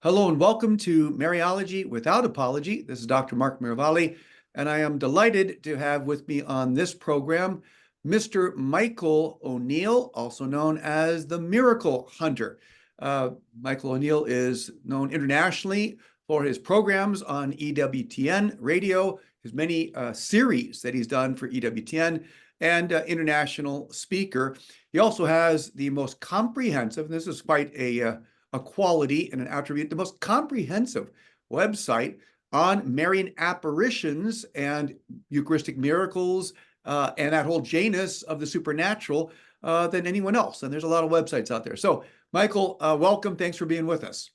Hello and welcome to Mariology Without Apology. This is Dr. Mark Miravalle, and I am delighted to have with me on this program Mr. Michael O'Neill, also known as the Miracle Hunter. Michael O'Neill is known internationally for his programs on EWTN radio, his many series that he's done for EWTN, and international speaker. He also has the most comprehensive, and this is quite a quality and an attribute, the most comprehensive website on Marian apparitions and Eucharistic miracles and that whole Janus of the supernatural than anyone else. And there's a lot of websites out there. So, Michael, welcome. Thanks for being with us.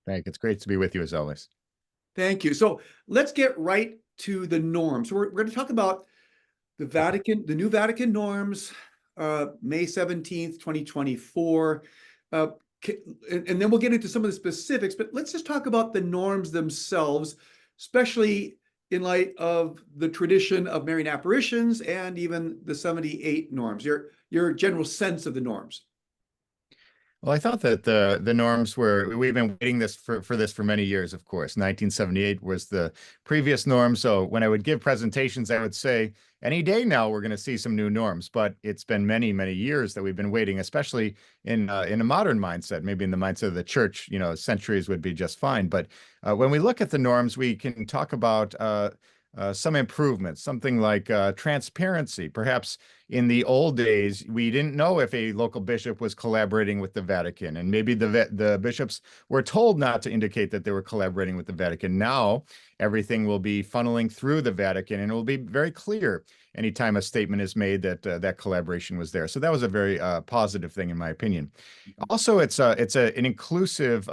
Thank you. It's great to be with you as always. Thank you. So let's get right to the norms. So we're going to talk about the Vatican, the new Vatican norms, May 17th, 2024. And then we'll get into some of the specifics, but let's just talk about the norms themselves, especially in light of the tradition of Marian apparitions and even the 78 norms, your general sense of the norms. Well, I thought that the norms we've been waiting for this for many years, of course. 1978 was the previous norm. So when I would give presentations, I would say, any day now we're going to see some new norms. But it's been many, many years that we've been waiting, especially in a modern mindset. Maybe in the mindset of the church, centuries would be just fine. But when we look at the norms, we can talk about some improvements, something like transparency. Perhaps in the old days, we didn't know if a local bishop was collaborating with the Vatican, and maybe the bishops were told not to indicate that they were collaborating with the Vatican. Now, everything will be funneling through the Vatican, and it will be very clear anytime a statement is made that that collaboration was there. So that was a very positive thing, in my opinion. Also, it's an inclusive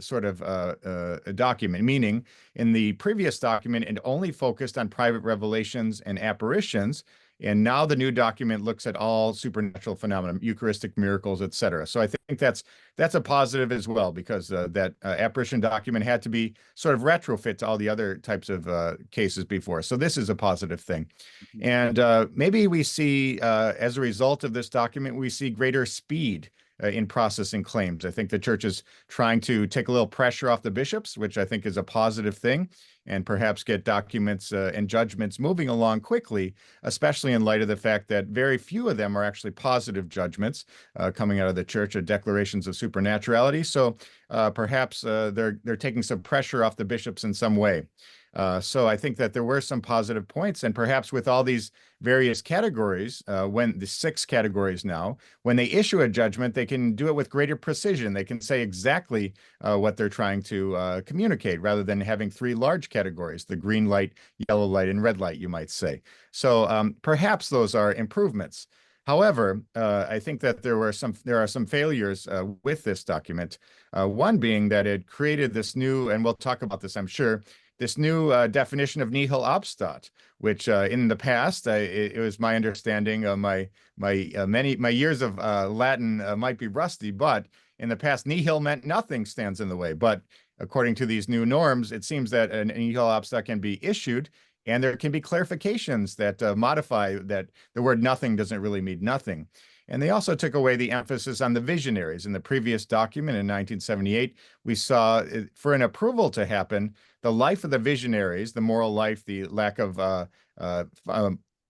sort of document, meaning in the previous document, it only focused on private revelations and apparitions. And now the new document looks at all supernatural phenomena, Eucharistic miracles, etc. So I think that's a positive as well, because that apparition document had to be sort of retrofit to all the other types of cases before. So this is a positive thing. And maybe we see, as a result of this document, we see greater speed in processing claims. I think the church is trying to take a little pressure off the bishops, which I think is a positive thing, and perhaps get documents and judgments moving along quickly, especially in light of the fact that very few of them are actually positive judgments coming out of the church, or declarations of supernaturality. So perhaps they're taking some pressure off the bishops in some way. So I think that there were some positive points, and perhaps with all these various categories, when the 6 categories now, when they issue a judgment, they can do it with greater precision. They can say exactly what they're trying to communicate, rather than having 3 large categories, the green light, yellow light, and red light, you might say. So perhaps those are improvements. However, I think that there are some failures with this document. One being that it created this new, and we'll talk about this, I'm sure, this new definition of nihil obstat, which in the past, it was my understanding, my years of Latin might be rusty, but in the past, nihil meant nothing stands in the way. But according to these new norms, it seems that a nihil obstat can be issued, and there can be clarifications that modify that the word nothing doesn't really mean nothing. And they also took away the emphasis on the visionaries. In the previous document in 1978, we saw, for an approval to happen, the life of the visionaries, the moral life, the lack of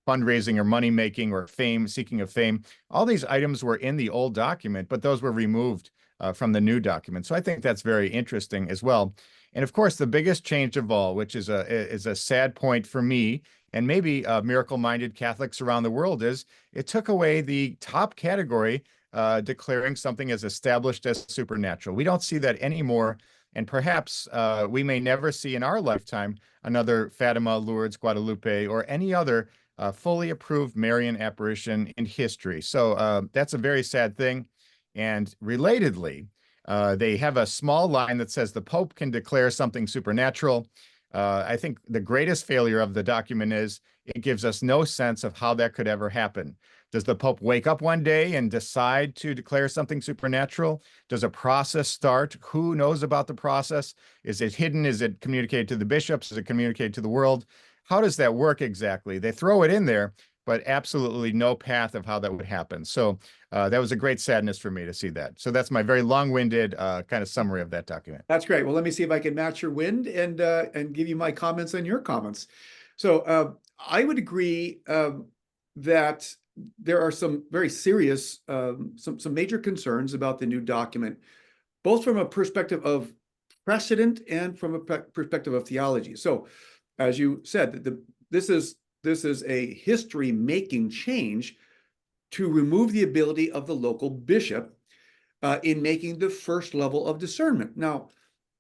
fundraising or money making or fame, seeking of fame, all these items were in the old document, but those were removed from the new document. So I think that's very interesting as well. And of course, the biggest change of all, which is a sad point for me, and maybe miracle-minded Catholics around the world, is it took away the top category, declaring something as established as supernatural. We don't see that anymore, and perhaps we may never see in our lifetime another Fatima, Lourdes, Guadalupe, or any other fully approved Marian apparition in history. So that's a very sad thing. And relatedly, they have a small line that says the Pope can declare something supernatural. I think the greatest failure of the document is it gives us no sense of how that could ever happen. Does the Pope wake up one day and decide to declare something supernatural? Does a process start? Who knows about the process? Is it hidden? Is it communicated to the bishops? Is it communicated to the world? How does that work exactly? They throw it in there, but absolutely no path of how that would happen. So that was a great sadness for me to see that. So that's my very long-winded kind of summary of that document. That's great. Well, let me see if I can match your wind and give you my comments on your comments. So I would agree that there are some very serious, some major concerns about the new document, both from a perspective of precedent and from a perspective of theology. So, as you said, this is a history-making change to remove the ability of the local bishop in making the first level of discernment. Now,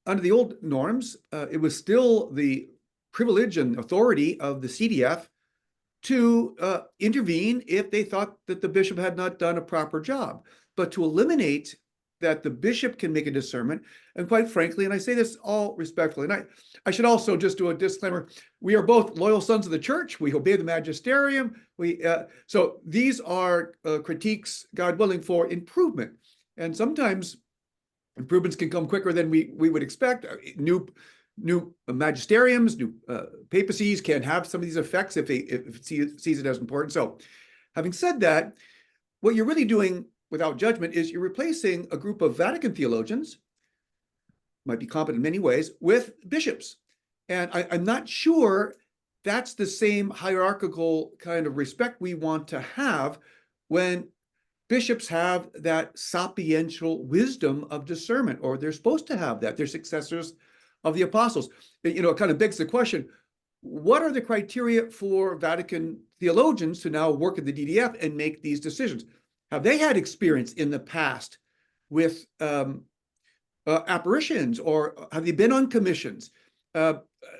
under the old norms, it was still the privilege and authority of the CDF to intervene if they thought that the bishop had not done a proper job. But to eliminate that the bishop can make a discernment, and quite frankly, and I say this all respectfully, and I should also just do a disclaimer, we are both loyal sons of the church, we obey the magisterium, so these are critiques, God willing, for improvement. And sometimes improvements can come quicker than we would expect. New magisteriums, new papacies can have some of these effects if it sees it as important. So having said that, what you're really doing without judgment is you're replacing a group of Vatican theologians, might be competent in many ways, with bishops. And I'm not sure that's the same hierarchical kind of respect we want to have when bishops have that sapiential wisdom of discernment, or they're supposed to have that. They're successors of the apostles. It kind of begs the question, what are the criteria for Vatican theologians to now work at the DDF and make these decisions? Have they had experience in the past with apparitions, or have they been on commissions? As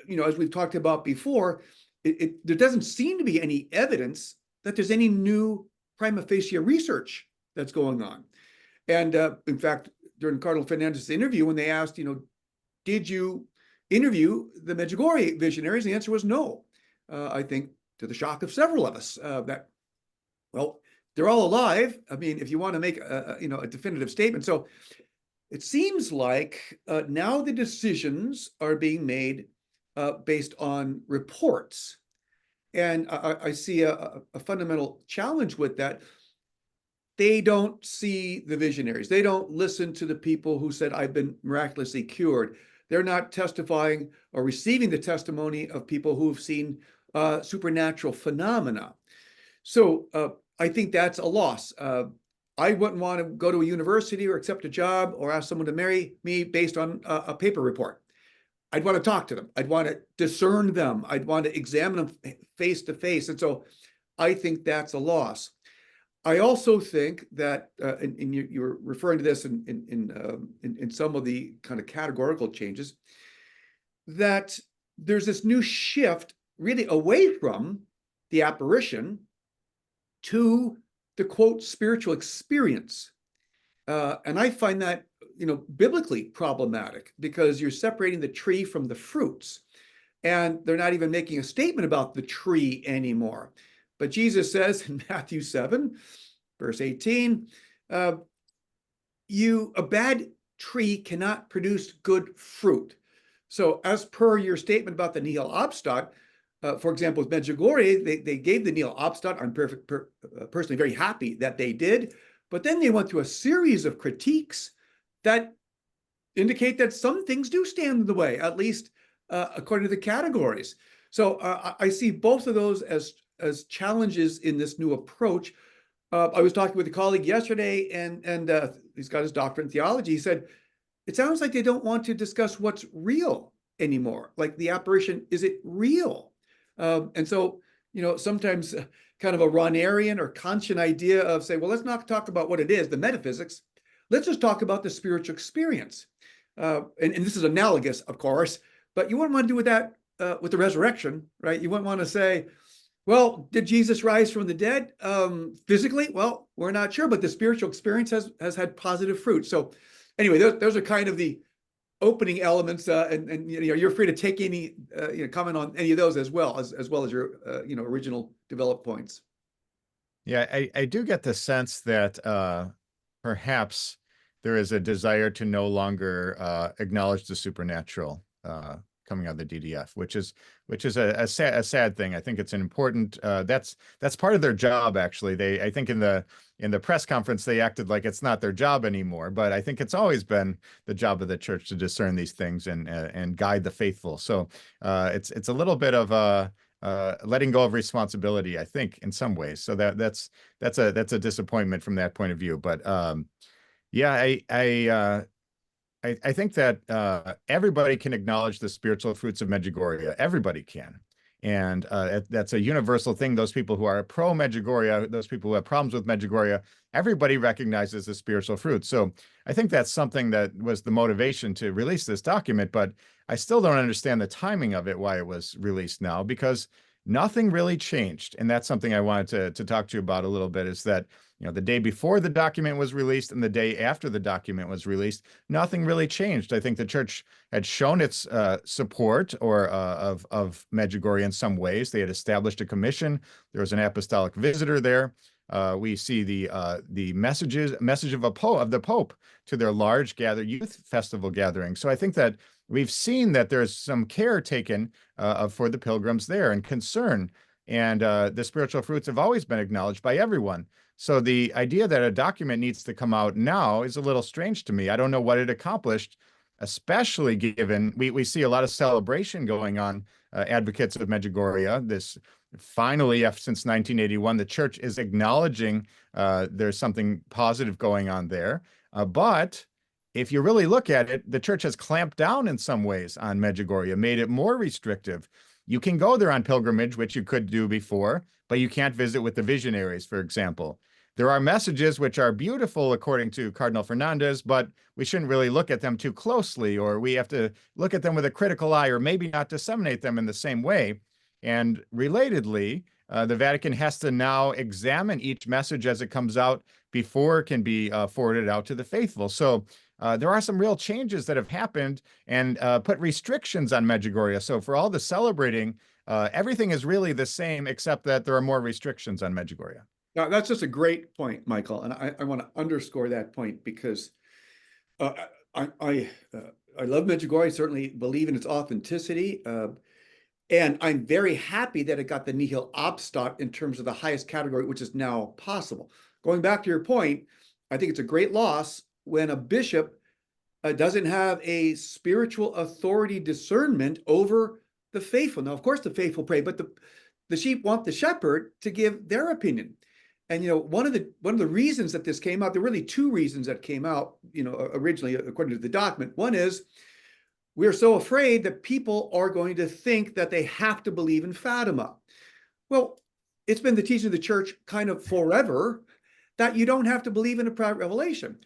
we've talked about before, there doesn't seem to be any evidence that there's any new prima facie research that's going on. And in fact, during Cardinal Fernandez's interview, when they asked, did you interview the Medjugorje visionaries? The answer was no. I think to the shock of several of us, they're all alive. I mean, if you want to make a definitive statement. So it seems like now the decisions are being made based on reports. And I see a fundamental challenge with that. They don't see the visionaries. They don't listen to the people who said, I've been miraculously cured. They're not testifying or receiving the testimony of people who've seen supernatural phenomena. So I think that's a loss. I wouldn't want to go to a university or accept a job or ask someone to marry me based on a paper report. I'd want to talk to them. I'd want to discern them. I'd want to examine them face to face. And so I think that's a loss. I also think that, and you're referring to this in some of the kind of categorical changes, that there's this new shift really away from the apparition to the quote spiritual experience. And I find that biblically problematic, because you're separating the tree from the fruits, and they're not even making a statement about the tree anymore. But Jesus says in Matthew 7, verse 18, a bad tree cannot produce good fruit. So as per your statement about the nihil obstat, for example, with Medjugorje, they gave the nihil obstat. I'm personally very happy that they did. But then they went through a series of critiques that indicate that some things do stand in the way, at least according to the categories. So I see both of those as challenges in this new approach. I was talking with a colleague yesterday, and he's got his doctorate in theology. He said, it sounds like they don't want to discuss what's real anymore. Like the apparition, is it real? And so, sometimes kind of a Ronarian or Kantian idea of say, well, let's not talk about what it is, the metaphysics. Let's just talk about the spiritual experience. And this is analogous, of course, but you wouldn't want to do with that with the resurrection, right? You wouldn't want to say, well, did Jesus rise from the dead physically? Well, we're not sure, but the spiritual experience has had positive fruit. So anyway, those are kind of the opening elements, and you're free to take any comment on any of those as well as your original developed points. Yeah, I do get the sense that perhaps there is a desire to no longer acknowledge the supernatural coming out of the DDF, which is a sad thing. I think it's an important that's part of their job, actually. I think in the press conference they acted like it's not their job anymore, but I think it's always been the job of the church to discern these things and guide the faithful. So it's a little bit of a letting go of responsibility, I think, in some ways. So that's a disappointment from that point of view. But yeah, I think that everybody can acknowledge the spiritual fruits of Medjugorje. Everybody can. And that's a universal thing. Those people who are pro Medjugorje, those people who have problems with Medjugorje, everybody recognizes the spiritual fruits. So I think that's something that was the motivation to release this document, but I still don't understand the timing of it, why it was released now, because nothing really changed. And that's something I wanted to talk to you about a little bit, is that, the day before the document was released and the day after the document was released, nothing really changed. I think the church had shown its support of Medjugorje in some ways. They had established a commission. There was an apostolic visitor there. We see the message of the Pope to their large youth festival gathering. So I think that we've seen that there's some care taken for the pilgrims there, and concern. And the spiritual fruits have always been acknowledged by everyone. So the idea that a document needs to come out now is a little strange to me. I don't know what it accomplished, especially given we see a lot of celebration going on. Advocates of Medjugorje, this finally, since 1981, the church is acknowledging there's something positive going on there. But if you really look at it, the church has clamped down in some ways on Medjugorje, made it more restrictive. You can go there on pilgrimage, which you could do before, but you can't visit with the visionaries, for example. There are messages which are beautiful, according to Cardinal Fernandez, but we shouldn't really look at them too closely, or we have to look at them with a critical eye, or maybe not disseminate them in the same way. And relatedly, the Vatican has to now examine each message as it comes out before it can be forwarded out to the faithful. So there are some real changes that have happened and put restrictions on Medjugorje. So for all the celebrating, everything is really the same, except that there are more restrictions on Medjugorje. Now, that's just a great point, Michael, and I want to underscore that point, because I love Medjugorje. I certainly believe in its authenticity, and I'm very happy that it got the nihil obstat in terms of the highest category, which is now possible. Going back to your point, I think it's a great loss when a bishop doesn't have a spiritual authority discernment over the faithful. Now, of course, the faithful pray, but the sheep want the shepherd to give their opinion. And one of the reasons that this came out, there were really two reasons that came out, originally, according to the document. One is, we're so afraid that people are going to think that they have to believe in Fatima. Well, it's been the teaching of the church kind of forever that you don't have to believe in a private revelation.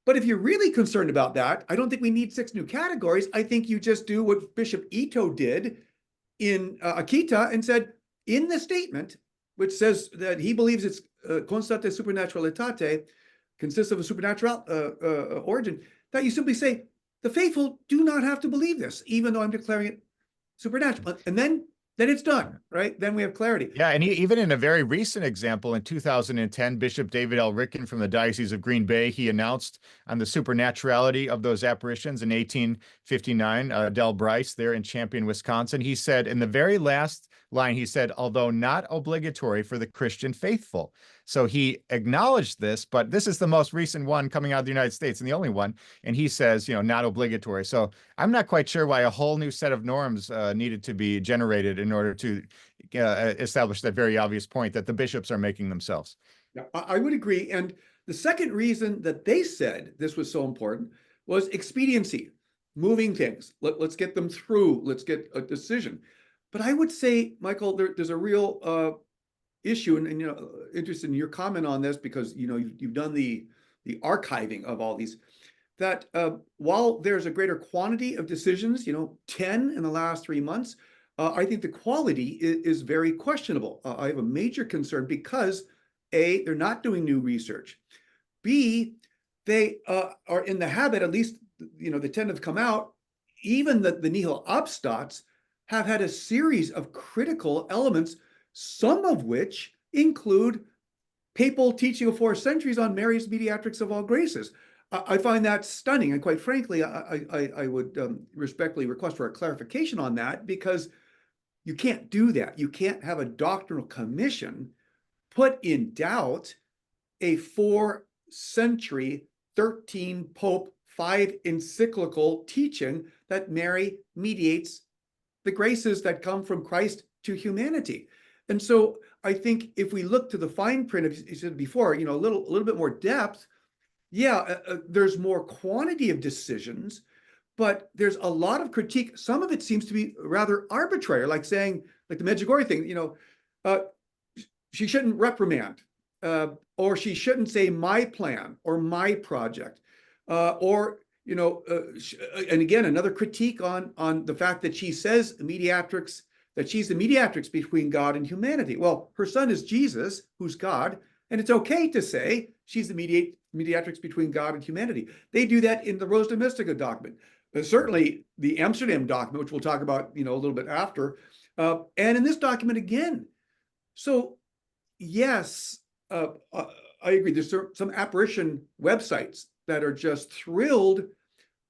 But if you're really concerned about that, I don't think we need 6 new categories. I think you just do what Bishop Ito did in Akita and said, in the statement, which says that he believes it's constante supernaturalitate, consists of a supernatural origin, that you simply say, the faithful do not have to believe this, even though I'm declaring it supernatural. And then it's done, right? Then we have clarity. Yeah, and even in a very recent example, in 2010, Bishop David L. Ricken from the Diocese of Green Bay, he announced on the supernaturality of those apparitions in 1859, Del Bryce there in Champion, Wisconsin. He said, in the very last line, he said, although not obligatory for the Christian faithful. So he acknowledged this, but this is the most recent one coming out of the United States and the only one. And he says, not obligatory. So I'm not quite sure why a whole new set of norms needed to be generated in order to establish that very obvious point that the bishops are making themselves. Yeah, I would agree. And the second reason that they said this was so important was expediency, moving things. Let's get them through. Let's get a decision. But I would say, Michael, there's a real issue, and interested in your comment on this, because you've done the archiving of all these. That while there's a greater quantity of decisions, 10 in the last 3 months, I think the quality is very questionable. I have a major concern because A, they're not doing new research. B, they are in the habit, at least the 10 have come out, even the nihil obstats have had a series of critical elements, some of which include papal teaching of 4 centuries on Mary's mediatrix of all graces. I find that stunning. And quite frankly, I would respectfully request for a clarification on that, because you can't do that. You can't have a doctrinal commission put in doubt a 4th-century, 13 Pope, 5 encyclical teaching that Mary mediates the graces that come from Christ to humanity. And so I think if we look to the fine print, as you said before, a little bit more depth, there's more quantity of decisions, but there's a lot of critique. Some of it seems to be rather arbitrary, like saying, like the Medjugorje thing, she shouldn't reprimand, or she shouldn't say my plan or my project, and again, another critique on the fact that she says mediatrix, that she's the mediatrix between God and humanity. Well, her son is Jesus, who's God, and it's okay to say she's the mediatrix between God and humanity. They do that in the Rosda Mystica document. Certainly the Amsterdam document, which we'll talk about, a little bit after, and in this document again. So yes, I agree. There's some apparition websites that are just thrilled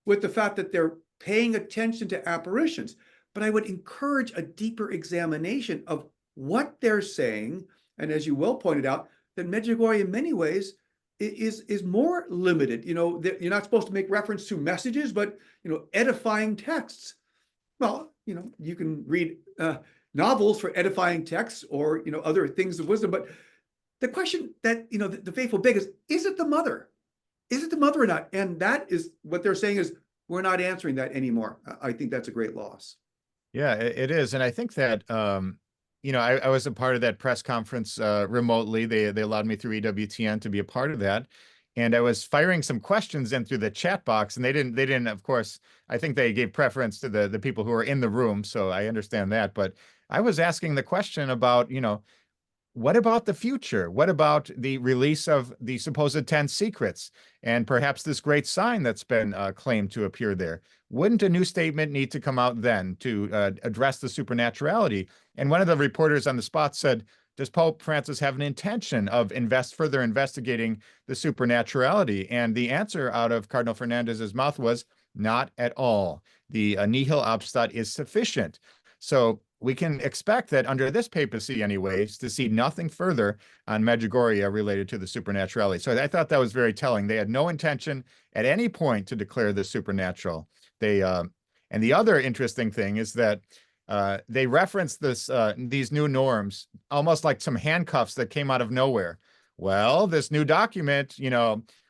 with the fact that they're paying attention to apparitions. But I would encourage a deeper examination of what they're saying. And as you well pointed out, that Medjugorje in many ways is more limited. You're not supposed to make reference to messages, but edifying texts. Well, you can read novels for edifying texts, or other things of wisdom. But the question that the faithful beg is it the mother? Is it the mother or not? And that is what they're saying is, we're not answering that anymore. I think that's a great loss. Yeah, it is. And I think that, I was a part of that press conference remotely. They allowed me through EWTN to be a part of that. And I was firing some questions in through the chat box, and they didn't, of course, I think they gave preference to the people who were in the room. So I understand that. But I was asking the question about, what about the future? What about the release of the supposed 10 secrets and perhaps this great sign that's been claimed to appear there? Wouldn't a new statement need to come out then to address the supernaturality? And one of the reporters on the spot said, does Pope Francis have an intention of further investigating the supernaturality? And the answer out of Cardinal Fernandez's mouth was, not at all. The nihil obstat is sufficient. So we can expect that under this papacy anyways, to see nothing further on Medjugorje related to the supernaturality. So I thought that was very telling. They had no intention at any point to declare the supernatural. And the other interesting thing is that they referenced these new norms almost like some handcuffs that came out of nowhere. Well, this new document,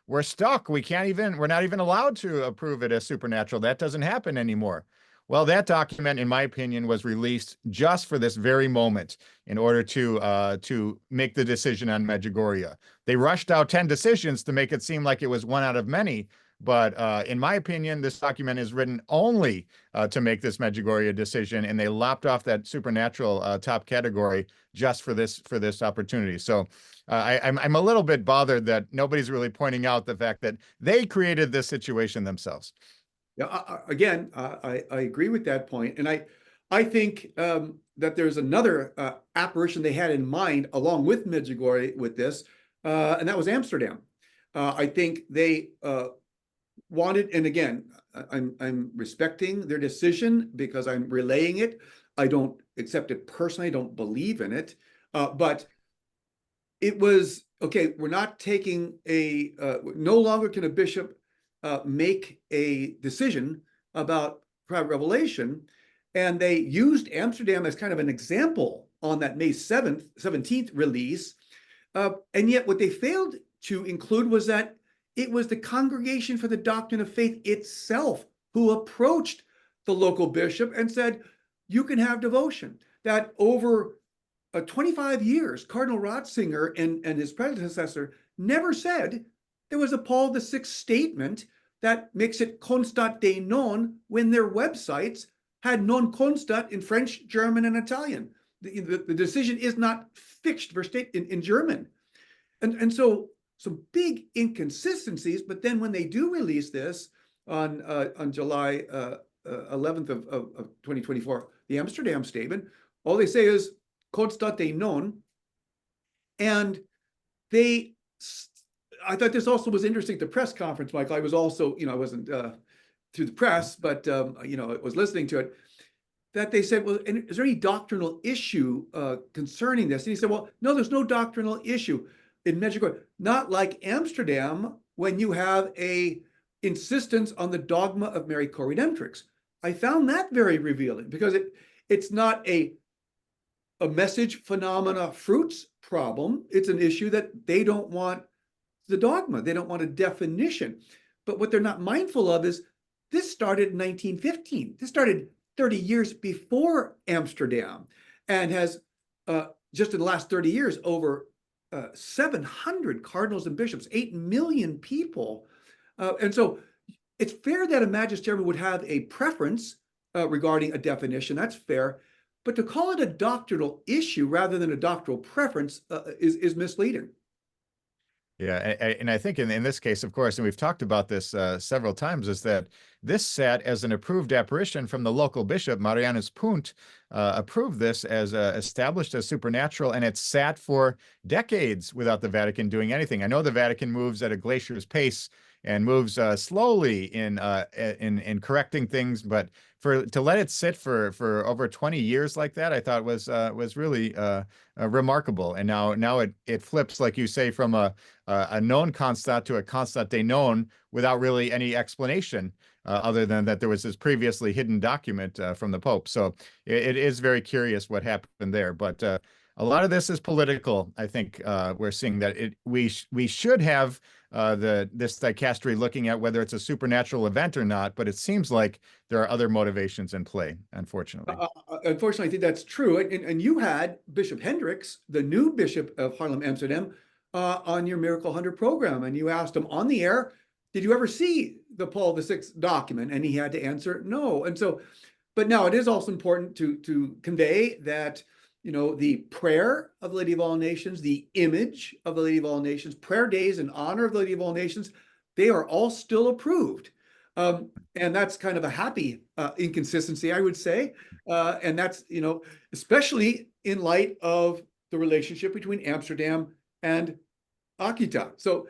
we're stuck. We're not even allowed to approve it as supernatural. That doesn't happen anymore. Well, that document, in my opinion, was released just for this very moment in order to make the decision on Medjugorje. They rushed out 10 decisions to make it seem like it was one out of many. But in my opinion, this document is written only to make this Medjugorje decision, and they lopped off that supernatural top category just for this opportunity. So I'm a little bit bothered that nobody's really pointing out the fact that they created this situation themselves. Yeah, again, I agree with that point. And I think that there's another apparition they had in mind along with Medjugorje with this, and that was Amsterdam. I think they wanted, and again, I'm respecting their decision because I'm relaying it. I don't accept it personally. I don't believe in it. But it was, okay, we're not taking no longer can a bishop make a decision about private revelation. And they used Amsterdam as kind of an example on that May 17th release. And yet what they failed to include was that it was the Congregation for the Doctrine of Faith itself who approached the local bishop and said, you can have devotion. That over 25 years, Cardinal Ratzinger and his predecessor never said there was a Paul VI statement that makes it constat de non when their websites had non constat in French, German, and Italian. The decision is not fixed for state in German. And so some big inconsistencies, but then when they do release this on July 11th of 2024, the Amsterdam statement, all they say is constat de non, and they, I thought this also was interesting. The press conference, Michael, I was also, I wasn't through the press, but, I was listening to it, that they said, well, and is there any doctrinal issue concerning this? And he said, well, no, there's no doctrinal issue in Medjugorje. Not like Amsterdam, when you have a insistence on the dogma of Mary co-redemptrix. I found that very revealing, because it's not a message phenomena fruits problem. It's an issue that they don't want the dogma. They don't want a definition. But what they're not mindful of is this started in 1915. This started 30 years before Amsterdam, and has just in the last 30 years, over 700 cardinals and bishops, 8 million people. And so it's fair that a magisterium would have a preference regarding a definition. That's fair. But to call it a doctrinal issue rather than a doctrinal preference is misleading. Yeah, and I think in this case, of course, and we've talked about this several times, is that this sat as an approved apparition from the local bishop, Marianus Punt, approved this as established as supernatural, and it sat for decades without the Vatican doing anything. I know the Vatican moves at a glacier's pace and moves slowly in correcting things, but to let it sit for over 20 years like that, I thought was really remarkable. And now it flips, like you say, from a known constat to a constat de non without really any explanation, other than that there was this previously hidden document from the Pope. So it is very curious what happened there. But a lot of this is political. I think we're seeing that we should have this dicastery looking at whether it's a supernatural event or not, but it seems like there are other motivations in play, unfortunately. Unfortunately, I think that's true. And you had Bishop Hendricks, the new Bishop of Haarlem, Amsterdam, on your Miracle Hunter program, and you asked him on the air, did you ever see the Paul VI document? And he had to answer no. And so, but now it is also important to convey that, the prayer of the Lady of All Nations, the image of the Lady of All Nations, prayer days in honor of the Lady of All Nations, they are all still approved. And that's kind of a happy inconsistency, I would say. And that's, especially in light of the relationship between Amsterdam and Akita. So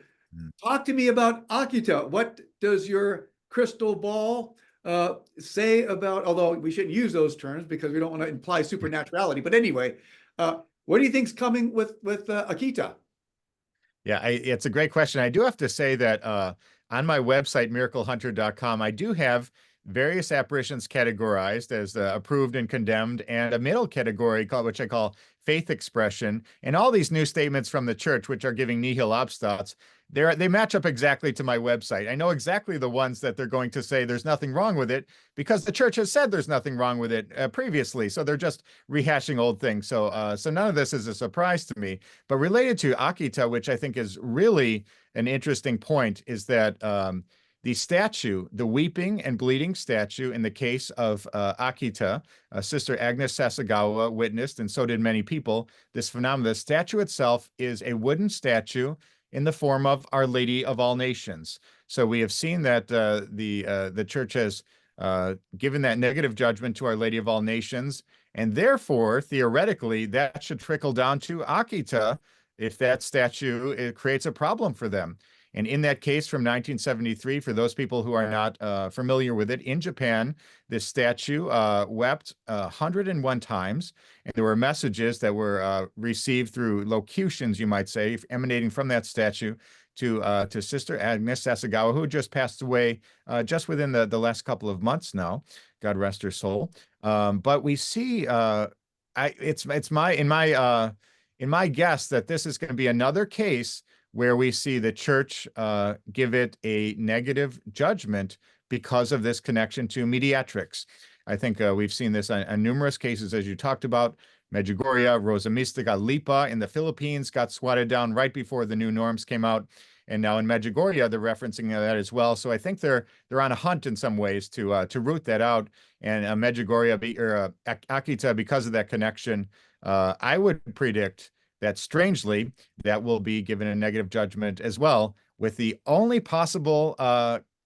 talk to me about Akita. What does your crystal ball say about, although we shouldn't use those terms because we don't want to imply supernaturality, but anyway, what do you think's coming with Akita? Yeah, it's a great question. I do have to say that on my website, miraclehunter.com, I do have various apparitions categorized as approved and condemned, and a middle category which I call faith expression. And all these new statements from the church, which are giving nihil obstats, they match up exactly to my website. I know exactly the ones that they're going to say there's nothing wrong with it, because the church has said there's nothing wrong with it previously. So they're just rehashing old things. So none of this is a surprise to me. But related to Akita, which I think is really an interesting point, is that the statue, the weeping and bleeding statue in the case of Akita, Sister Agnes Sasagawa witnessed, and so did many people, this phenomenon. The statue itself is a wooden statue in the form of Our Lady of All Nations. So we have seen that the church has given that negative judgment to Our Lady of All Nations, and therefore, theoretically, that should trickle down to Akita if that statue creates a problem for them. And in that case from 1973, for those people who are not familiar with it, in Japan, this statue wept 101 times. And there were messages that were received through locutions, you might say, emanating from that statue to Sister Agnes Sasagawa, who just passed away just within the last couple of months now. God rest her soul. But we see, it's in my guess that this is going to be another case where we see the church give it a negative judgment because of this connection to mediatrix. I think we've seen this on numerous cases, as you talked about. Medjugorje, Rosa Mystica, Lipa in the Philippines got swatted down right before the new norms came out. And now in Medjugorje, they're referencing that as well. So I think they're on a hunt in some ways to root that out. And Medjugorje or Akita, because of that connection, I would predict that strangely, that will be given a negative judgment as well, with the only possible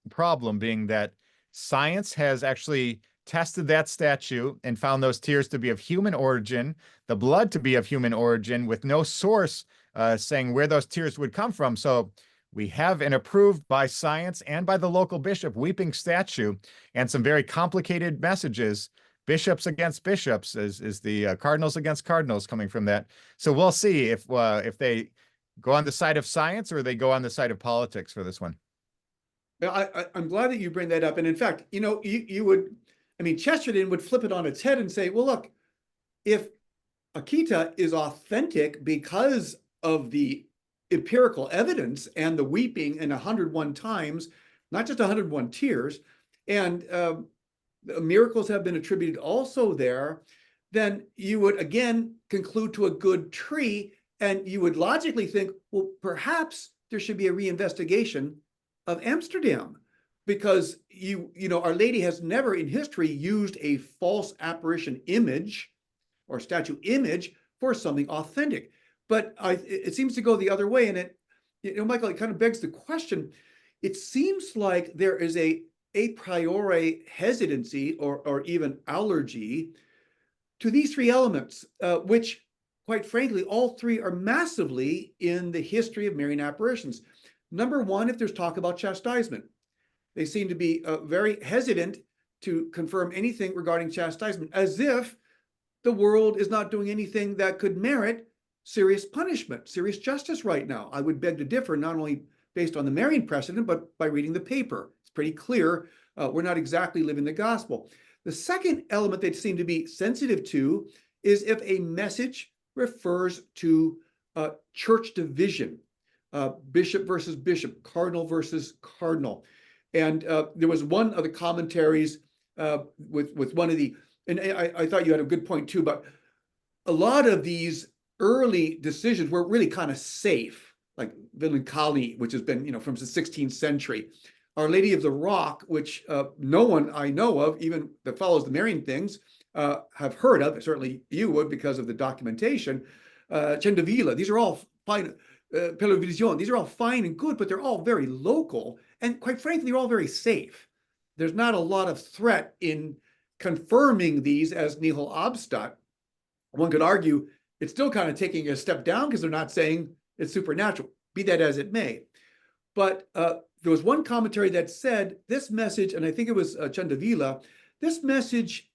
problem being that science has actually tested that statue and found those tears to be of human origin, the blood to be of human origin, with no source saying where those tears would come from. So we have an approved by science and by the local bishop weeping statue and some very complicated messages. Bishops against bishops is the cardinals against cardinals coming from that. So we'll see if they go on the side of science or they go on the side of politics for this one. I'm glad that you bring that up. And in fact, you would, I mean, Chesterton would flip it on its head and say, well, look, if Akita is authentic because of the empirical evidence and the weeping and 101 times, not just 101 tears, and miracles have been attributed also there, then you would again conclude to a good tree, and you would logically think, well, perhaps there should be a reinvestigation of Amsterdam, because Our Lady has never in history used a false apparition image or statue image for something authentic. But it seems to go the other way, and Michael, it kind of begs the question. It seems like there is a priori hesitancy or even allergy to these three elements, which, quite frankly, all three are massively in the history of Marian apparitions. Number one, if there's talk about chastisement, they seem to be very hesitant to confirm anything regarding chastisement, as if the world is not doing anything that could merit serious punishment, serious justice right now. I would beg to differ, not only based on the Marian precedent, but by reading the paper. It's pretty clear we're not exactly living the gospel. The second element they seem to be sensitive to is if a message refers to church division, bishop versus bishop, cardinal versus cardinal. And there was one of the commentaries with one of the, and I thought you had a good point too, but a lot of these early decisions were really kind of safe, like Villancali, which has been, from the 16th century. Our Lady of the Rock, which no one I know of, even that follows the Marian things, have heard of. Certainly you would, because of the documentation. Cendavilla, these are all fine. Television, these are all fine and good, but they're all very local. And quite frankly, they're all very safe. There's not a lot of threat in confirming these as nihil obstat. One could argue it's still kind of taking a step down because they're not saying it's supernatural, be that as it may. But there was one commentary that said this message, and I think it was Cendavilla, this message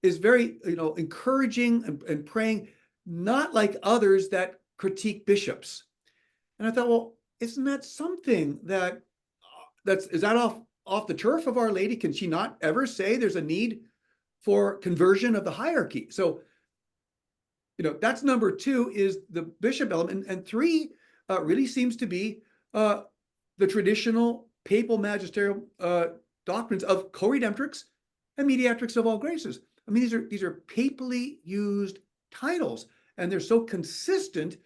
is very encouraging and praying, not like others that critique bishops. And I thought, well, isn't that something is that off the turf of Our Lady? Can she not ever say there's a need for conversion of the hierarchy? So, that's number two, is the bishop element. And three really seems to be the traditional papal magisterial doctrines of co-redemptrix and mediatrix of all graces. I mean, these are papally used titles, and they're so consistent.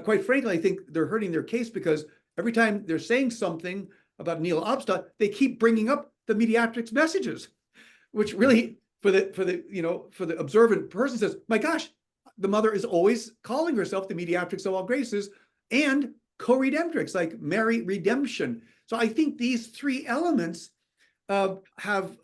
Quite frankly, I think they're hurting their case, because every time they're saying something about nihil obstat, they keep bringing up the mediatrix messages, which really, for the observant person, says, my gosh, the mother is always calling herself the mediatrix of all graces and co-redemptrix, like Mary Redemption. So I think these three elements have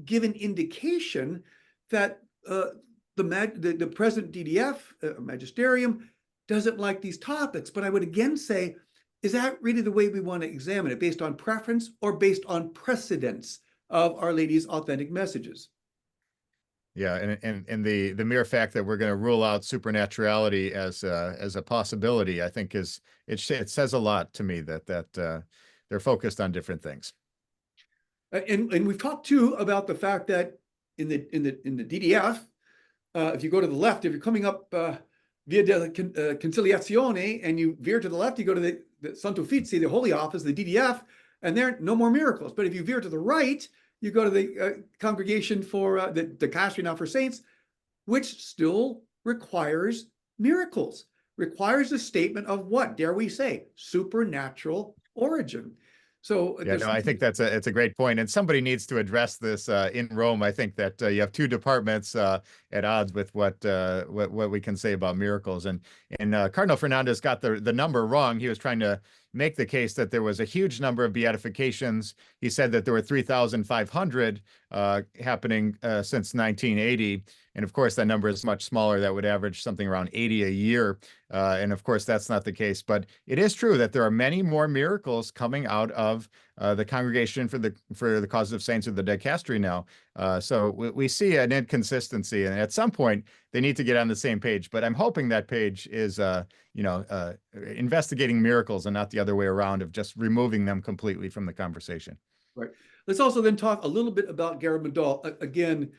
given indication that the present DDF, magisterium, doesn't like these topics. But I would again say, is that really the way we want to examine it, based on preference or based on precedence of Our Lady's authentic messages? Yeah, and the mere fact that we're going to rule out supernaturality as a possibility, I think it says a lot to me that they're focused on different things. And we've talked too about the fact that in the DDF, if you go to the left, if you're coming up via della Conciliazione and you veer to the left, you go to the Santo Uffizi, the Holy Office, the DDF, and there no more miracles. But if you veer to the right, you go to the Congregation for the Dicastery now for Saints, which still requires miracles, requires a statement of what, dare we say, supernatural origin. So yeah, no, I think it's a great point, and somebody needs to address this in Rome. I think that you have two departments at odds with what we can say about miracles, and Cardinal Fernandez got the number wrong. He was trying to make the case that there was a huge number of beatifications. He said that there were 3,500 happening since 1980. And of course, that number is much smaller. That would average something around 80 a year. And of course, that's not the case. But it is true that there are many more miracles coming out of the Congregation for the Cause of Saints, or the Dicastery now. So we see an inconsistency, and at some point they need to get on the same page. But I'm hoping that page is, investigating miracles and not the other way around, of just removing them completely from the conversation. Right. Let's also then talk a little bit about Garabandal. Again,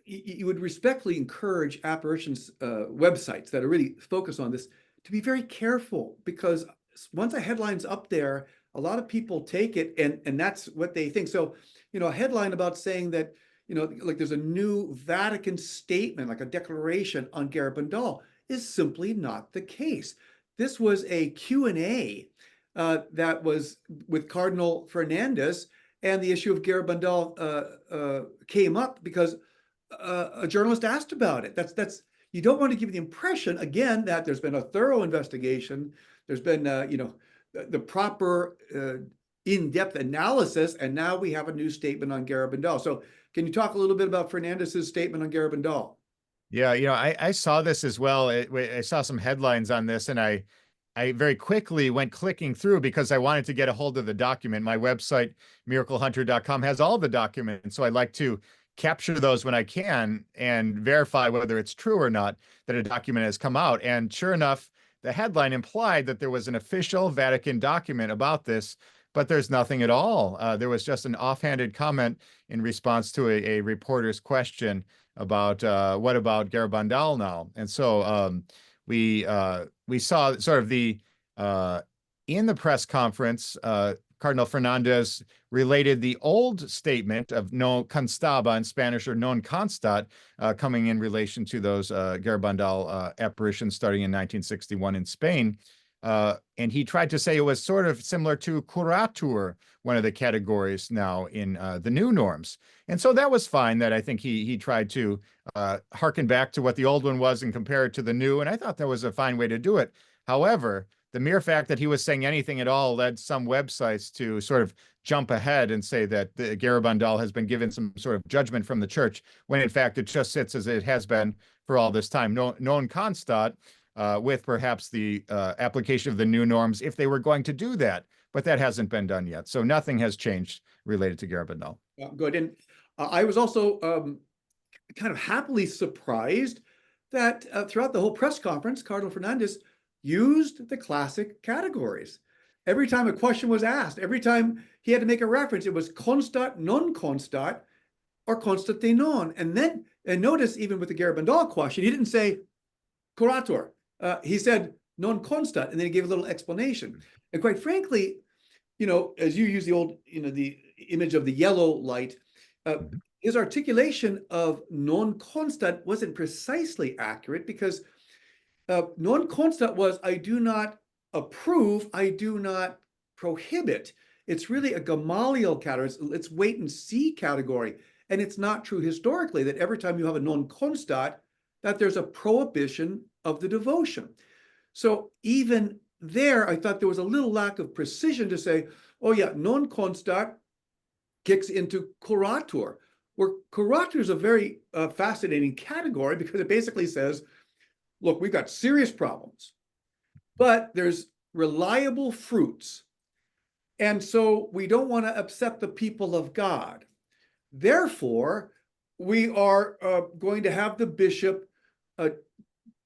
you would respectfully encourage Apparitions websites that are really focused on this to be very careful, because once a headline's up there, a lot of people take it and that's what they think. So, a headline about saying that, like there's a new Vatican statement, like a declaration on Garabandal, is simply not the case. This was a Q&A that was with Cardinal Fernandez, and the issue of Garabandal came up because a journalist asked about it. That's you don't want to give the impression, again, that there's been a thorough investigation. There's been, the proper in-depth analysis, and now we have a new statement on Garabandal. So can you talk a little bit about Fernandez's statement on Garabandal? Yeah, I saw this as well. I saw some headlines on this, and I very quickly went clicking through because I wanted to get a hold of the document. My website, miraclehunter.com, has all the documents, so I like to capture those when I can and verify whether it's true or not that a document has come out. And sure enough, the headline implied that there was an official Vatican document about this, but there's nothing at all. There was just an offhanded comment in response to a reporter's question about what about Garabandal now. And so we saw sort of the in the press conference, Cardinal Fernandez related the old statement of no constaba in Spanish, or non constat, coming in relation to those Garabandal apparitions starting in 1961 in Spain. And he tried to say it was sort of similar to curatur, one of the categories now in the new norms. And so that was fine, that I think he tried to harken back to what the old one was and compare it to the new. And I thought that was a fine way to do it. However, the mere fact that he was saying anything at all led some websites to sort of jump ahead and say that the Garabandal has been given some sort of judgment from the church, when in fact it just sits as it has been for all this time. Non constat, with perhaps the application of the new norms, if they were going to do that. But that hasn't been done yet. So nothing has changed related to Garabandal. Good. And I was also kind of happily surprised that throughout the whole press conference, Cardinal Fernandez used the classic categories. Every time a question was asked, every time he had to make a reference, it was constat, non constat, or constate non. And notice, even with the Garabandal question, he didn't say curator. He said non constat, and then he gave a little explanation. And quite frankly, as you use the old, the image of the yellow light, his articulation of non constat wasn't precisely accurate, because non constat was, I do not approve, I do not prohibit. It's really a Gamaliel category. It's wait and see category. And it's not true historically that every time you have a non constat, that there's a prohibition of the devotion. So even there, I thought there was a little lack of precision to say, oh yeah, non constat kicks into curatur, where curatur is a very fascinating category, because it basically says, look, we've got serious problems, but there's reliable fruits. And so we don't want to upset the people of God. Therefore, we are going to have the bishop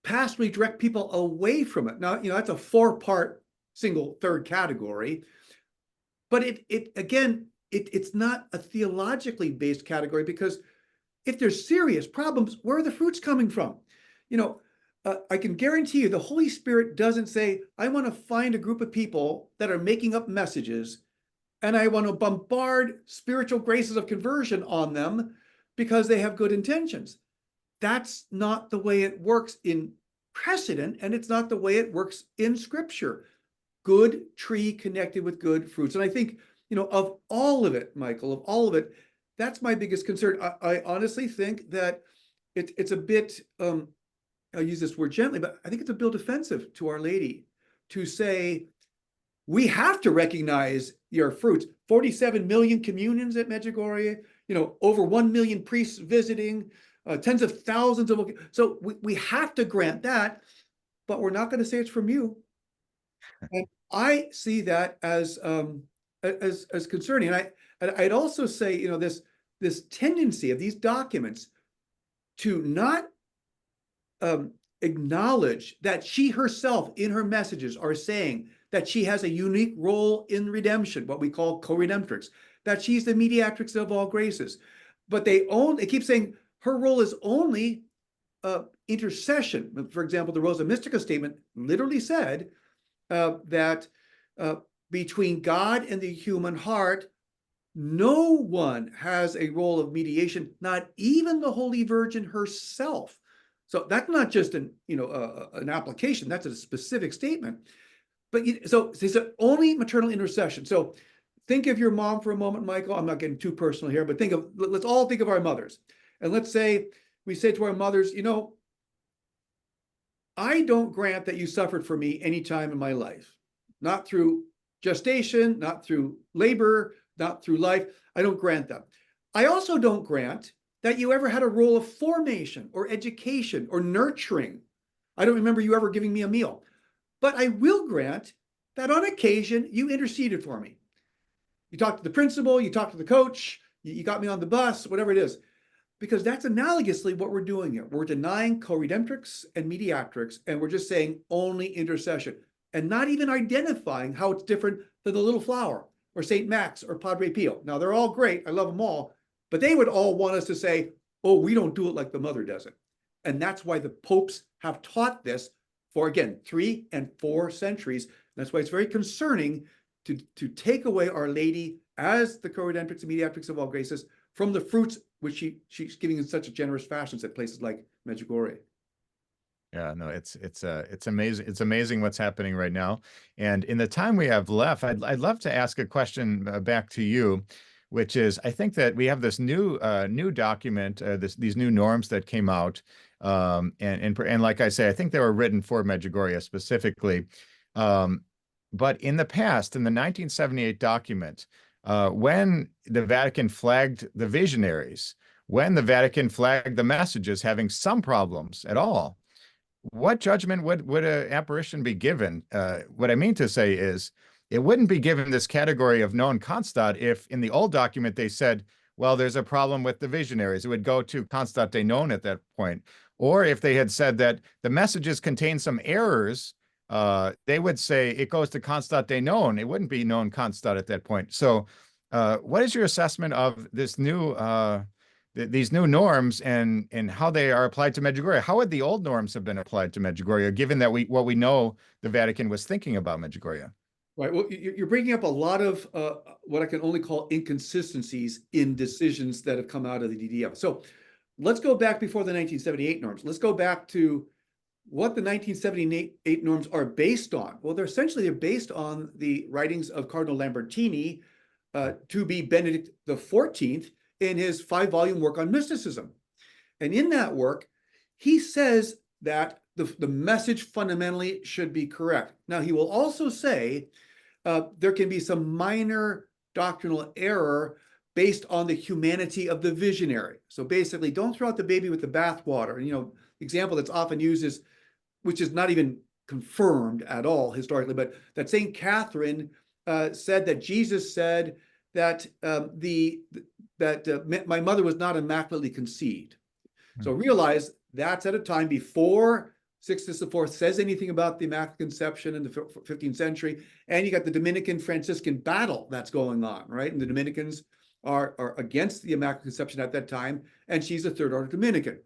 pastorally direct people away from it. Now, that's a 4-part single third category, but it's not a theologically based category, because if there's serious problems, where are the fruits coming from? I can guarantee you the Holy Spirit doesn't say, I want to find a group of people that are making up messages, and I want to bombard spiritual graces of conversion on them because they have good intentions. That's not the way it works in precedent, and it's not the way it works in Scripture. Good tree connected with good fruits. And I think, of all of it, Michael, of all of it, that's my biggest concern. I honestly think that it's a bit, I'll use this word gently, but I think it's a bit offensive to Our Lady to say, we have to recognize your fruits. 47 million communions at Medjugorje, over 1 million priests visiting, tens of thousands of, so we have to grant that, but we're not going to say it's from you. And I see that as concerning. And I'd also say, this tendency of these documents to not acknowledge that she herself in her messages are saying that she has a unique role in redemption, what we call co-redemptrix, that she's the mediatrix of all graces. But they keep saying her role is only intercession. For example, the Rosa Mystica statement literally said that between God and the human heart, no one has a role of mediation, not even the Holy Virgin herself. So that's not just an application, that's a specific statement. But so it's only maternal intercession. So think of your mom for a moment, Michael. I'm not getting too personal here, but let's all think of our mothers. And let's say we say to our mothers, I don't grant that you suffered for me any time in my life, not through gestation, not through labor, not through life. I don't grant that. I also don't grant that you ever had a role of formation or education or nurturing. I don't remember you ever giving me a meal. But I will grant that on occasion, you interceded for me. You talked to the principal, you talked to the coach, you got me on the bus, whatever it is. Because that's analogously what we're doing here. We're denying co-redemptrix and mediatrix, and we're just saying only intercession, and not even identifying how it's different than the Little Flower or St. Max or Padre Pio. Now, they're all great. I love them all. But they would all want us to say, oh, we don't do it like the mother does it. And that's why the popes have taught this for, again, 3 and 4 centuries. That's why it's very concerning to take away Our Lady as the co-redemptrix and mediatrix of all graces from the fruits which she's giving in such a generous fashion at places like Medjugorje. Yeah, no, it's amazing. It's amazing what's happening right now. And in the time we have left, I'd love to ask a question back to you, which is, I think that we have this new document, these new norms that came out, and like I say, I think they were written for Medjugorje specifically. But in the past, in the 1978 document, when the Vatican flagged the visionaries, when the Vatican flagged the messages having some problems at all, what judgment would an apparition be given? What I mean to say is, it wouldn't be given this category of non constat if in the old document they said, well, there's a problem with the visionaries. It would go to constat de non at that point. Or if they had said that the messages contain some errors, they would say it goes to constat de non. It wouldn't be non constat at that point. So what is your assessment of this new these new norms and how they are applied to Medjugorje? How would the old norms have been applied to Medjugorje, given that what we know the Vatican was thinking about Medjugorje? Right. Well, you're bringing up a lot of what I can only call inconsistencies in decisions that have come out of the DDM. So let's go back before the 1978 norms. Let's go back to what the 1978 norms are based on. Well, they're based on the writings of Cardinal Lambertini, to be Benedict XIV, in his 5-volume work on mysticism. And in that work, he says that the message fundamentally should be correct. Now, he will also say there can be some minor doctrinal error based on the humanity of the visionary. So basically, don't throw out the baby with the bathwater. And, the example that's often used is, which is not even confirmed at all historically, but that St. Catherine said that Jesus said that my mother was not immaculately conceived. So realize that's at a time before Sixtus IV says anything about the Immaculate Conception in the 15th century, and you got the Dominican-Franciscan battle that's going on, right? And the Dominicans are against the Immaculate Conception at that time, and she's a third-order Dominican.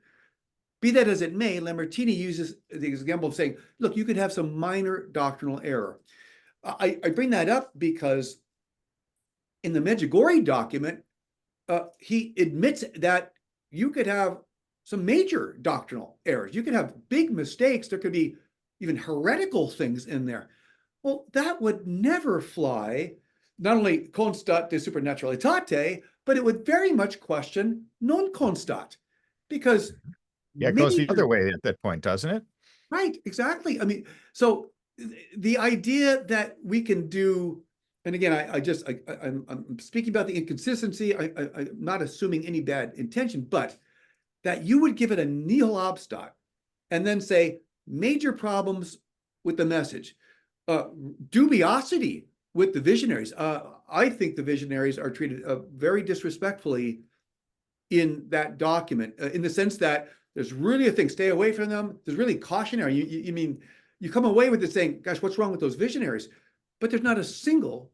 Be that as it may, Lambertini uses the example of saying, look, you could have some minor doctrinal error. I bring that up because in the Medjugorje document, he admits that you could have some major doctrinal errors. You could have big mistakes. There could be even heretical things in there. Well, that would never fly, not only constat de supernaturalitate, but it would very much question non constat, because yeah, it goes the other way at that point, doesn't it? Right, exactly. I mean, so the idea that we can do, and again, I'm speaking about the inconsistency. I'm not assuming any bad intention, but that you would give it a nihil obstat and then say major problems with the message, dubiosity with the visionaries. I think the visionaries are treated very disrespectfully in that document, in the sense that there's really a thing, stay away from them. There's really cautionary. You mean, you come away with it saying, gosh, what's wrong with those visionaries? But there's not a single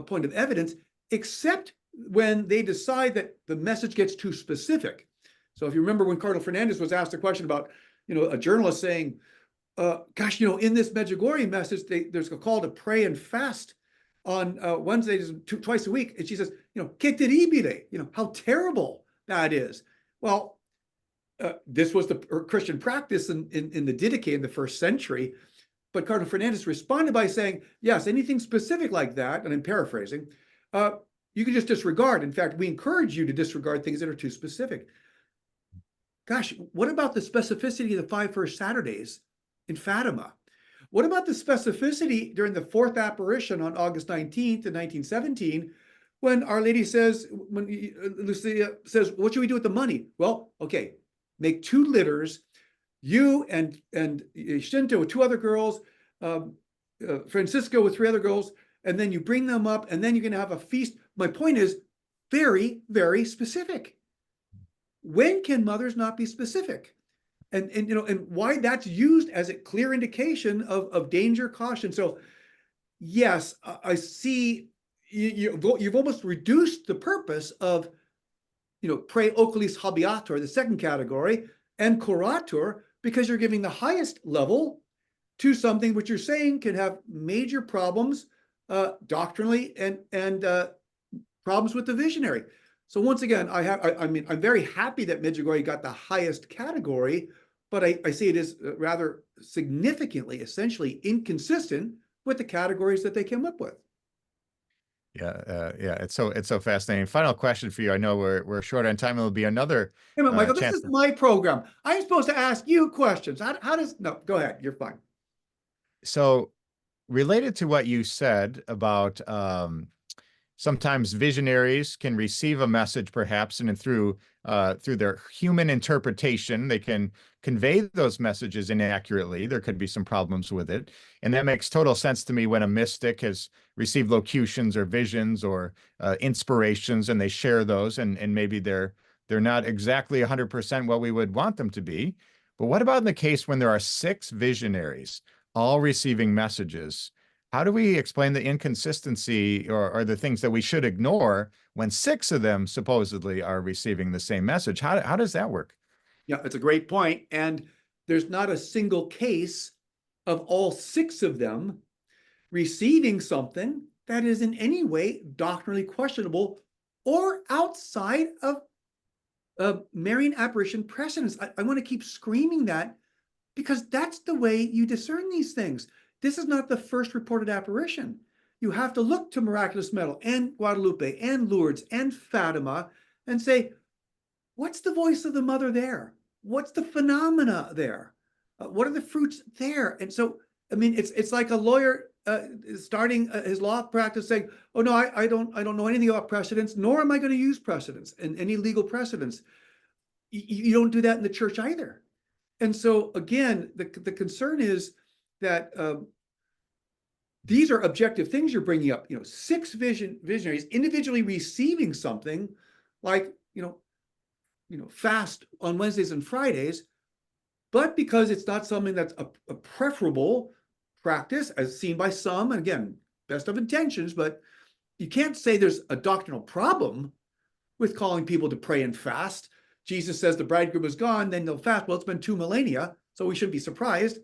point of evidence, except when they decide that the message gets too specific. So if you remember when Cardinal Fernandez was asked a question about, a journalist saying, gosh, in this Medjugorje message, there's a call to pray and fast on Wednesdays twice a week. And she says, que terribile, how terrible that is. Well, this was the Christian practice in the Didache in the first century. But Cardinal Fernandez responded by saying, yes, anything specific like that, and I'm paraphrasing, you can just disregard. In fact, we encourage you to disregard things that are too specific. Gosh, what about the specificity of the 5 first Saturdays in Fatima? What about the specificity during the fourth apparition on August 19th in 1917, when Our Lady says, when Lucia says, what should we do with the money? Well, okay, make 2 litters, you and Shinto with 2 other girls, Francisco with 3 other girls, and then you bring them up, and then you're going to have a feast. My point is very, very specific. When can mothers not be specific? And why that's used as a clear indication of danger, caution. So yes, I see you've almost reduced the purpose of, pre oculis habeatur, the second category, and curatur, because you're giving the highest level to something which you're saying can have major problems doctrinally and problems with the visionary. So once again, I'm very happy that Medjugorje got the highest category, but I see it as rather significantly, essentially inconsistent with the categories that they came up with. Yeah, it's so fascinating. Final question for you. I know we're short on time. It'll be another. Hey, Michael, this chance is my program. I'm supposed to ask you questions. No, go ahead. You're fine. So, related to what you said about sometimes visionaries can receive a message, perhaps, and through their human interpretation, they can convey those messages inaccurately. There could be some problems with it. And that makes total sense to me when a mystic has received locutions or visions or inspirations, and they share those, and maybe they're not exactly 100% what we would want them to be. But what about in the case when there are 6 visionaries all receiving messages? How do we explain the inconsistency or the things that we should ignore when 6 of them supposedly are receiving the same message? How does that work? Yeah, it's a great point. And there's not a single case of all 6 of them receiving something that is in any way doctrinally questionable or outside of Marian apparition precedence. I want to keep screaming that, because that's the way you discern these things. This is not the first reported apparition. You have to look to Miraculous Medal and Guadalupe and Lourdes and Fatima and say, what's the voice of the mother there? What's the phenomena there? What are the fruits there? And so, I mean, it's like a lawyer starting his law practice saying, oh no, I don't know anything about precedents, nor am I going to use precedents and any legal precedents. You don't do that in the church either. And so again, the concern is that these are objective things you're bringing up. 6 visionaries individually receiving something like fast on Wednesdays and Fridays, but because it's not something that's a preferable practice as seen by some, and again, best of intentions, but you can't say there's a doctrinal problem with calling people to pray and fast. Jesus says the bridegroom is gone, then they'll fast. Well, it's been 2 millennia, so we shouldn't be surprised.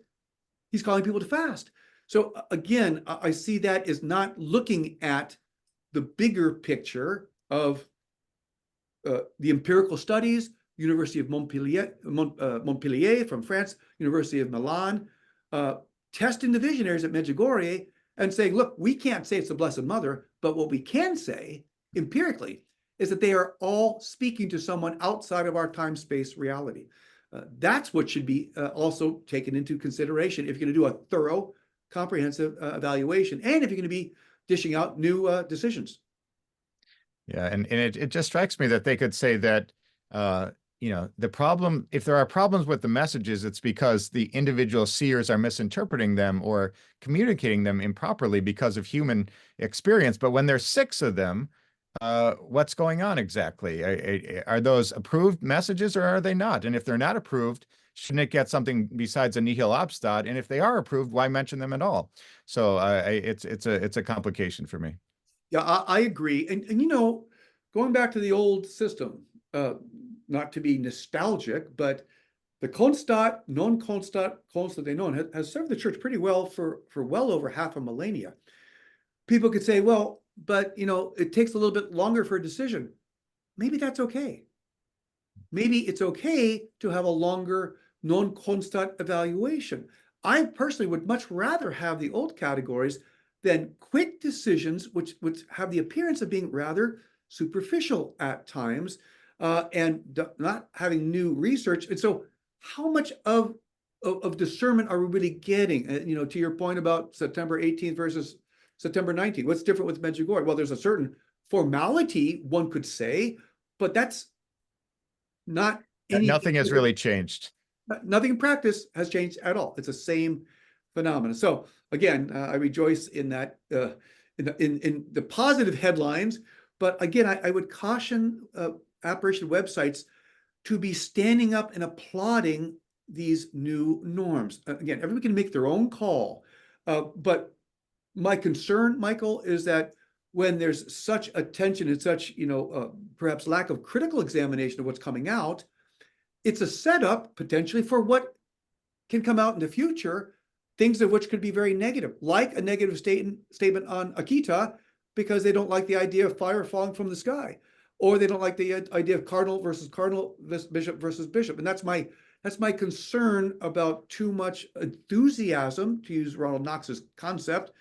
He's calling people to fast. So again, I see that as not looking at the bigger picture of the empirical studies, University of Montpellier from France, University of Milan, testing the visionaries at Medjugorje and saying, look, we can't say it's the Blessed Mother, but what we can say empirically is that they are all speaking to someone outside of our time-space reality. That's what should be also taken into consideration if you're going to do a thorough comprehensive evaluation, and if you're going to be dishing out new decisions. Yeah, and it just strikes me that they could say that the problem, if there are problems with the messages, it's because the individual seers are misinterpreting them or communicating them improperly because of human experience. But when there's 6 of them, what's going on exactly? Are those approved messages or are they not? And if they're not approved, shouldn't it get something besides a nihil obstat? And if they are approved, why mention them at all? So it's a complication for me. Yeah, I agree. And going back to the old system, not to be nostalgic, but the constat, non constat, constate non has served the church pretty well for well over half a millennia. People could say, well, but it takes a little bit longer for a decision. Maybe that's okay. Maybe it's okay to have a longer non constat evaluation. I personally would much rather have the old categories than quick decisions, which have the appearance of being rather superficial at times, and not having new research. And so how much of discernment are we really getting? To your point about September 18th versus September 19th, what's different with Medjugorje? Well, there's a certain formality, one could say, but that's not any. Nothing has really changed. Nothing in practice has changed at all. It's the same phenomenon. So again, I rejoice in that, in the positive headlines. But again, I would caution apparition websites to be standing up and applauding these new norms. Again, everybody can make their own call. But my concern, Michael, is that when there's such attention and such, perhaps lack of critical examination of what's coming out, it's a setup potentially for what can come out in the future, things of which could be very negative, like a negative statement on Akita, because they don't like the idea of fire falling from the sky, or they don't like the idea of cardinal versus cardinal, bishop versus bishop. And that's my concern about too much enthusiasm, to use Ronald Knox's concept,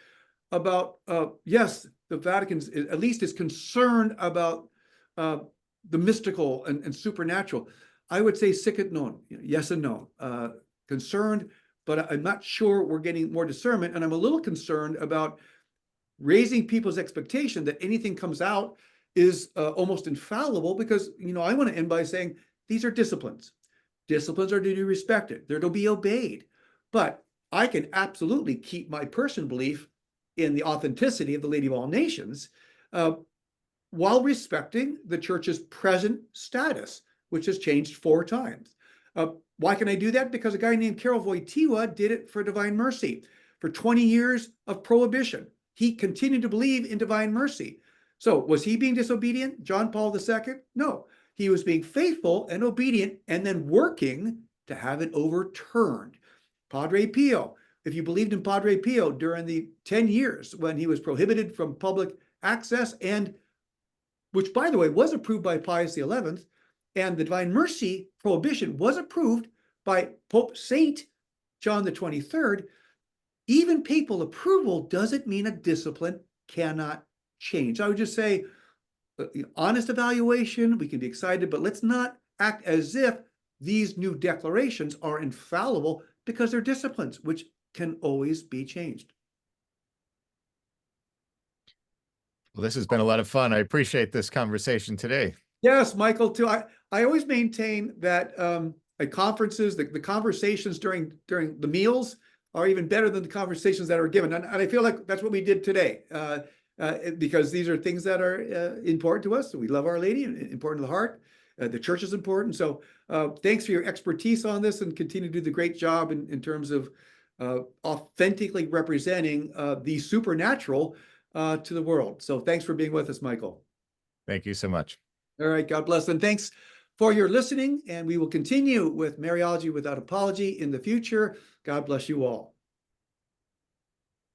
about, yes, the Vatican at least is concerned about the mystical and supernatural. I would say sic et non, yes and no. Concerned, but I'm not sure we're getting more discernment. And I'm a little concerned about raising people's expectation that anything comes out is almost infallible, because, I want to end by saying these are disciplines. Disciplines are to be respected. They're to be obeyed. But I can absolutely keep my personal belief in the authenticity of the Lady of All Nations while respecting the church's present status, which has changed 4 times. Why can I do that? Because a guy named Karol Wojtyła did it for Divine Mercy. For 20 years of prohibition, he continued to believe in Divine Mercy. So was he being disobedient, John Paul II? No, he was being faithful and obedient and then working to have it overturned. Padre Pio, if you believed in Padre Pio during the 10 years when he was prohibited from public access, and which, by the way, was approved by Pius XI, and the Divine Mercy prohibition was approved by Pope Saint John the 23rd, even papal approval doesn't mean a discipline cannot change. I would just say, honest evaluation, we can be excited, but let's not act as if these new declarations are infallible, because they're disciplines, which can always be changed. Well, this has been a lot of fun. I appreciate this conversation today. Yes, Michael, too. I always maintain that at conferences, the conversations during the meals are even better than the conversations that are given. And I feel like that's what we did today, because these are things that are important to us. We love Our Lady, and important to the heart. The church is important. So thanks for your expertise on this, and continue to do the great job in terms of authentically representing the supernatural to the world. So thanks for being with us, Michael. Thank you so much. All right, God bless. And thanks for your listening. And we will continue with Mariology Without Apology in the future. God bless you all.